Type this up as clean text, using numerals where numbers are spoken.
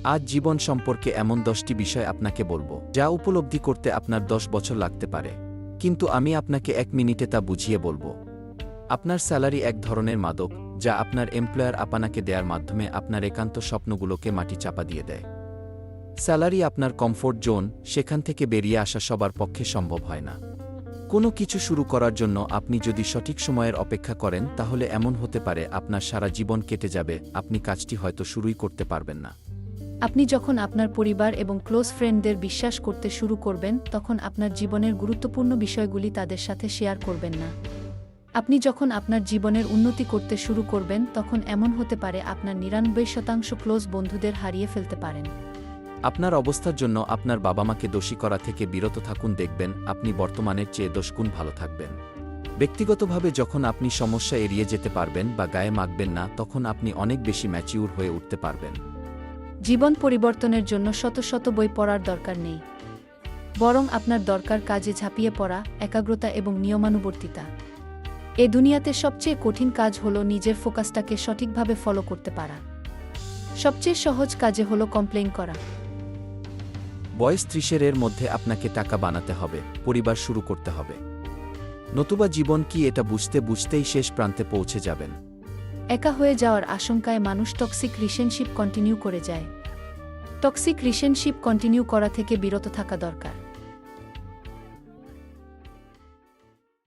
আজ জীবন সম্পর্কে এমন 10টি বিষয় আপনাকে বলবো যা উপলব্ধি করতে আপনার 10 বছর লাগতে পারে, কিন্তু আমি আপনাকে 1 মিনিটে তা বুঝিয়ে বলবো। আপনার স্যালারি এক ধরনের মাদক যা আপনার এমপ্লয়ার আপনাকে দেয়ার মাধ্যমে আপনার একান্ত স্বপ্নগুলোকে মাটি চাপা দিয়ে দেয়। স্যালারি আপনার কমফোর্ট জোন, সেখান থেকে বেরিয়ে আসা সবার পক্ষে সম্ভব হয় না। কোনো কিছু শুরু করার জন্য আপনি যদি সঠিক সময়ের অপেক্ষা করেন তাহলে এমন হতে পারে আপনার সারা জীবন কেটে যাবে, আপনি কাজটি হয়তো শুরুই করতে পারবেন না। আপনি যখন আপনার পরিবার এবং ক্লোজ ফ্রেন্ডদের বিশ্বাস করতে শুরু করবেন তখন আপনার জীবনের গুরুত্বপূর্ণ বিষয়গুলি তাদের সাথে শেয়ার করবেন না। আপনি যখন আপনার জীবনের উন্নতি করতে শুরু করবেন তখন এমন হতে পারে আপনার 99% ক্লোজ বন্ধুদের হারিয়ে ফেলতে পারেন। আপনার অবস্থার জন্য আপনার বাবা মাকে দোষী করা থেকে বিরত থাকুন, দেখবেন আপনি বর্তমানের চেয়ে 10 গুণ ভালো থাকবেন। ব্যক্তিগতভাবে যখন আপনি সমস্যা এড়িয়ে যেতে পারবেন বা গায়ে মাখবেন না তখন আপনি অনেক বেশি ম্যাচিউর হয়ে উঠতে পারবেন। জীবন পরিবর্তনের জন্য শত শত বই পড়ার দরকার নেই, বরং আপনার দরকার কাজে ঝাঁপিয়ে পড়া, একাগ্রতা এবং নিয়মানুবর্তিতা। এ দুনিয়াতে সবচেয়ে কঠিন কাজ হলো নিজের ফোকাসটাকে সঠিকভাবে ফলো করতে পারা। সবচেয়ে সহজ কাজে হলো কমপ্লেইন করা। বয়স 30-এর মধ্যে আপনাকে টাকা বানাতে হবে, পরিবার শুরু করতে হবে, নতুবা জীবন কি এটা বুঝতে বুঝতেই শেষ প্রান্তে পৌঁছে যাবেন। একা হয়ে যাওয়ার আশঙ্কায় মানুষ টক্সিক রিলেশনশিপ কন্টিনিউ করে যায়। টক্সিক রিলেশনশিপ কন্টিনিউ করা থেকে বিরত থাকা দরকার।